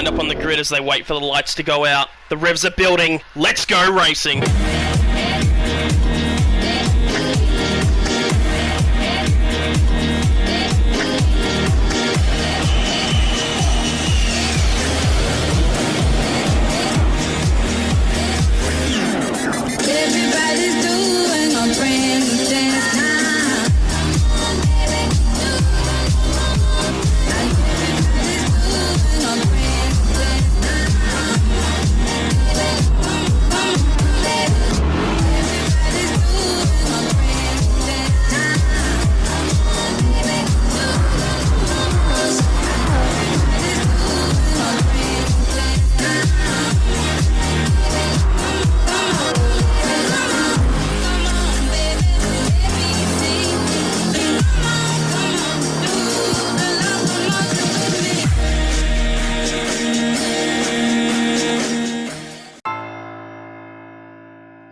lined up on the grid as they wait for the lights to go out. The revs are building. Let's go racing.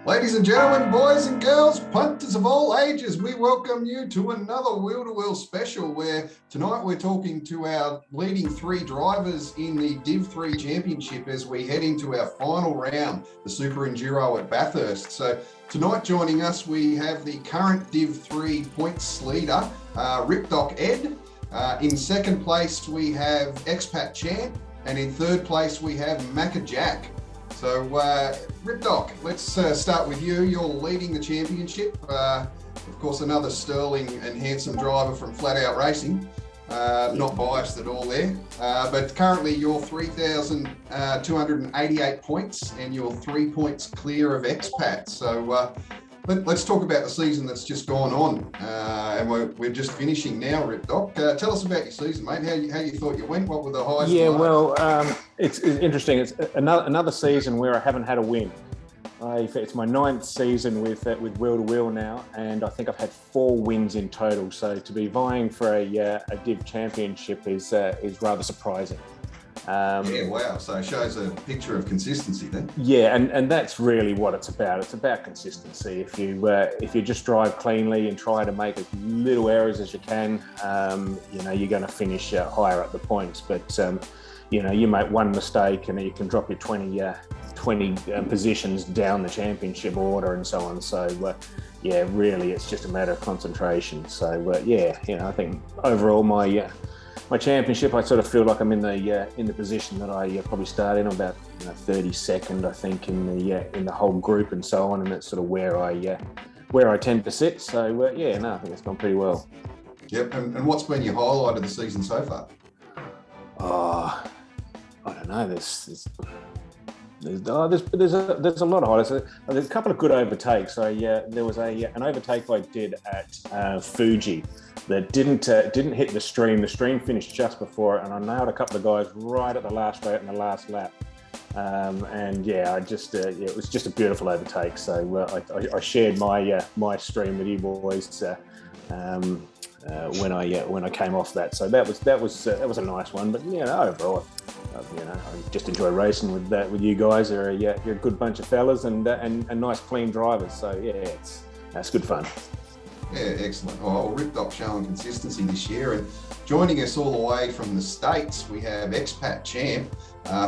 Ladies and gentlemen, boys and girls, punters of all ages, we welcome you to another Wheel-to-Wheel special where tonight we're talking to our leading three drivers in the Div 3 Championship as we head into our final round, the Super Enduro at Bathurst. So tonight joining us, we have the current Div 3 points leader, Ripdoc Ed. In second place, we have Expat Champ. And in third place, we have Macca Jack. So, Ripdoc, let's start with you. You're leading the championship. Of course, another sterling and handsome driver from Flat Out Racing. Not biased at all there. But currently you're 3,288 points and you're 3 points clear of Expat. So let's talk about the season that's just gone on. And we're just finishing now, Ripdoc. Tell us about your season, mate. How you thought you went? What were the highs? Yeah, well, it's interesting. It's another season where I haven't had a win. It's my 9th season with Wheel-to-Wheel now, and I think I've had 4 wins in total. So to be vying for a Div Championship is rather surprising. Yeah, wow. So it shows a picture of consistency then. Yeah, and that's really what it's about. It's about consistency. If you just drive cleanly and try to make as little errors as you can, you're going to finish higher up the points. But you make one mistake and you can drop your 20 positions down the championship order and so on. So really, it's just a matter of concentration. So I think overall my championship, I sort of feel like I'm in the position that I probably started in about 32nd, I think, in the whole group and so on, and that's sort of where I tend to sit. So I think it's gone pretty well. Yep. And what's been your highlight of the season so far? Oh, I don't know. There's a lot of highlights. There's a couple of good overtakes. So there was an overtake I did at Fuji that didn't hit the stream. The stream finished just before it, and I nailed a couple of guys right at the last straight in the last lap. It was just a beautiful overtake. So I shared my stream with you boys when I came off that. So that was a nice one. But overall, I just enjoy racing with you guys. You're a good bunch of fellas and nice clean drivers. So that's good fun. Yeah, excellent. Well, Ripdoc showing consistency this year, and joining us all the way from the States, we have Expat Champ,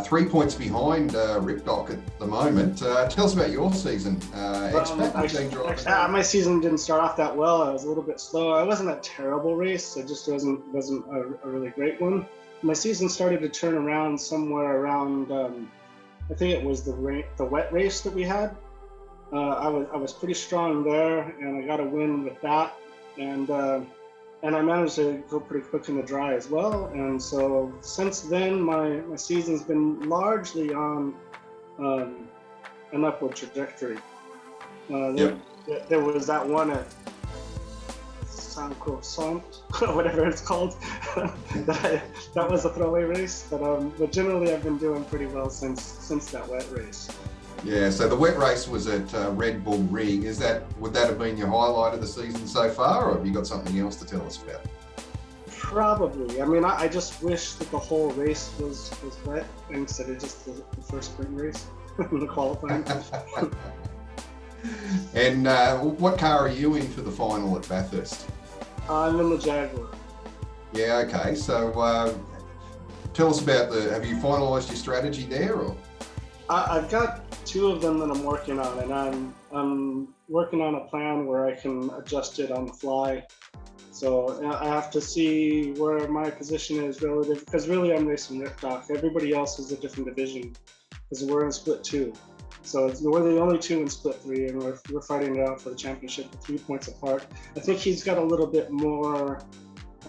3 points behind Ripdoc at the moment. Tell us about your season, Expat. My season didn't start off that well. I was a little bit slow. It wasn't a terrible race. It just wasn't a really great one. My season started to turn around somewhere around, I think it was the wet race that we had. I was pretty strong there, and I got a win with that, and I managed to go pretty quick in the dry as well. And so since then, my season's been largely on an upward trajectory. There was that one at whatever it's called. that was a throwaway race, but generally I've been doing pretty well since that wet race. Yeah, so the wet race was at Red Bull Ring. Would that have been your highlight of the season so far, or have you got something else to tell us about? Probably. I mean, I just wish that the whole race was wet instead of just the first sprint race, the qualifying. And what car are you in for the final at Bathurst? I'm in the Jaguar. Yeah, okay. So tell us about have you finalised your strategy there, or? I've got 2 of them that I'm working on, and I'm working on a plan where I can adjust it on the fly. So I have to see where my position is relative, because really I'm racing Ripdoc. Everybody else is a different division, because we're in split 2. So we're the only 2 in split 3, and we're fighting it out for the championship with 3 points apart. I think he's got a little bit more,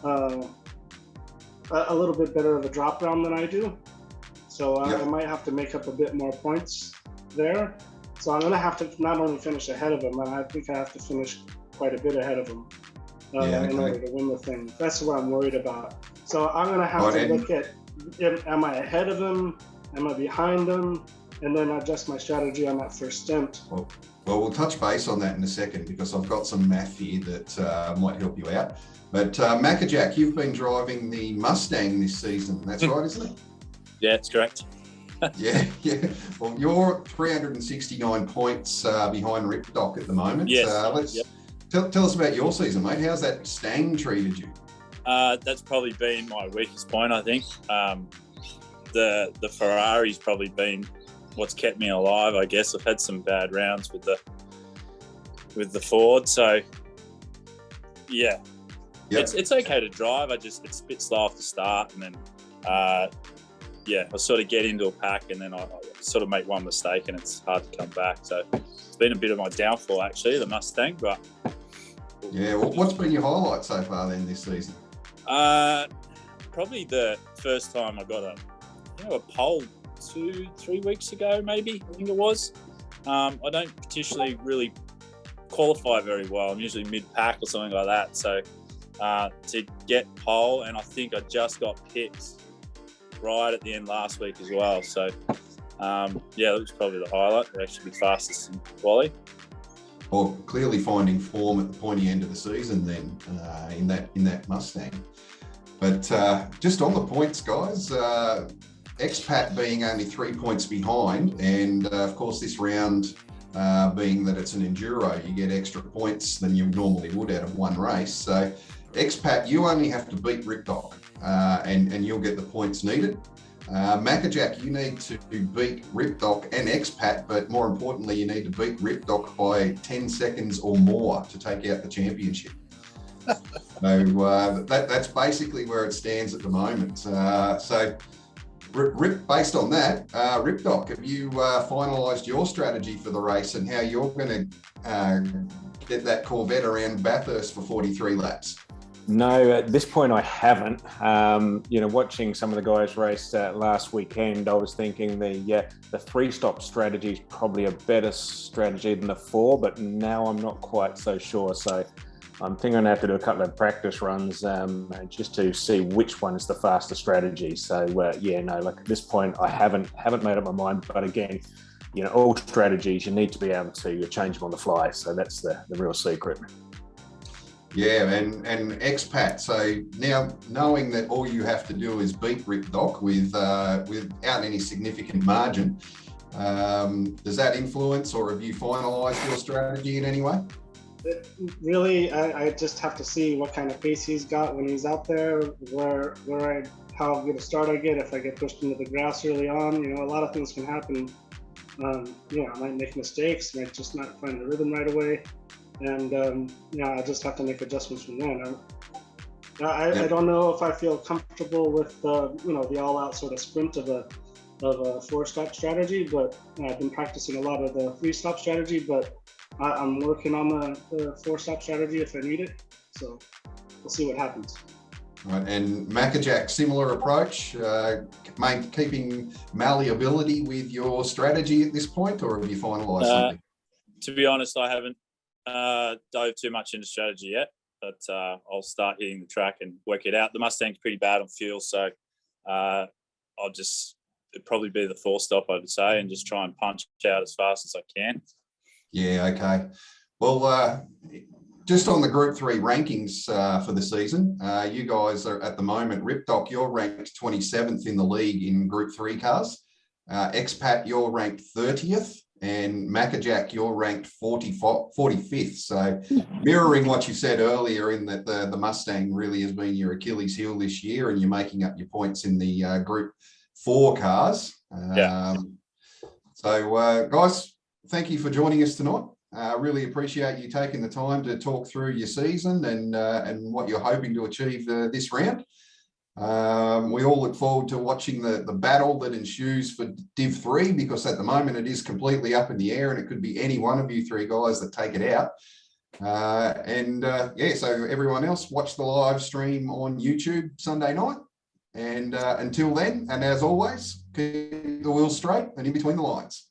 a little bit better of a drop round than I do. So I might have to make up a bit more points there. So I'm going to have to not only finish ahead of him, but I think I have to finish quite a bit ahead of him in order to win the thing. That's what I'm worried about. So I'm going to have to look at, am I ahead of him? Am I behind him? And then adjust my strategy on that first stint. Well, we'll touch base on that in a second, because I've got some math here that might help you out. But Maccajack, you've been driving the Mustang this season. That's right, isn't it? Yeah, it's correct. Yeah. Well, you're 369 points behind Ripdoc at the moment. Yes. Tell us about your season, mate. How's that Stang treated you? That's probably been my weakest point, I think. The Ferrari's probably been what's kept me alive, I guess. I've had some bad rounds with the Ford, so yeah. Yep. It's okay to drive. It's a bit slow off the start, and then I sort of get into a pack, and then I sort of make one mistake, and it's hard to come back. So it's been a bit of my downfall, actually, the Mustang. But yeah, well, what's been your highlight so far then this season? Probably the first time I got a pole 2-3 weeks ago, maybe, I think it was. I don't particularly really qualify very well. I'm usually mid-pack or something like that. So to get pole, and I think I just got picked right at the end last week as well. So that was probably the highlight. We're actually the fastest in quali. Well, clearly finding form at the pointy end of the season then in that Mustang. But just on the points, guys, Expat being only 3 points behind, and of course this round being that it's an enduro, you get extra points than you normally would out of one race. So Expat, you only have to beat Ripdoc and you'll get the points needed. Maccajack, you need to beat Ripdoc and Expat, but more importantly, you need to beat Ripdoc by 10 seconds or more to take out the championship. So that's basically where it stands at the moment. So based on that, Ripdoc, have you finalised your strategy for the race and how you're going to get that Corvette around Bathurst for 43 laps? No, at this point I haven't. Watching some of the guys race last weekend, I was thinking the 3-stop strategy is probably a better strategy than the 4, but now I'm not quite so sure. So I'm thinking I'm going to have to do a couple of practice runs just to see which one is the faster strategy. So at this point I haven't made up my mind. But again, all strategies, you need to be able to change them on the fly. So that's the real secret. Yeah, and Expat. So now knowing that all you have to do is beat Ripdoc without any significant margin, does that influence, or have you finalised your strategy in any way? Really, I just have to see what kind of pace he's got when he's out there, how good a start I get, if I get pushed into the grass early on. A lot of things can happen. I might make mistakes, might just not find the rhythm right away. And I just have to make adjustments from then. I don't know if I feel comfortable with the all-out sort of sprint of a 4-stop strategy, but I've been practicing a lot of the 3-stop strategy, but I'm working on the 4-stop strategy if I need it. So we'll see what happens. Right, and Maccajack, similar approach, keeping malleability with your strategy at this point, or have you finalised something? To be honest, I haven't dove too much into strategy yet, but I'll start hitting the track and work it out. The Mustang's pretty bad on fuel, so it'd probably be the 4-stop, I would say, and just try and punch out as fast as I can. Yeah, okay. Well, just on the Group 3 rankings for the season, you guys are at the moment, Ripdoc, you're ranked 27th in the league in Group 3 cars. Expat, you're ranked 30th. And Maccajack, you're ranked 45th. So mirroring what you said earlier in that the Mustang really has been your Achilles heel this year, and you're making up your points in the Group 4 cars. So guys, thank you for joining us tonight. Really appreciate you taking the time to talk through your season and what you're hoping to achieve this round. We all look forward to watching the battle that ensues for Div 3, because at the moment it is completely up in the air and it could be any one of you three guys that take it out. So everyone else, watch the live stream on YouTube Sunday night. And until then, and as always, keep the wheels straight and in between the lines.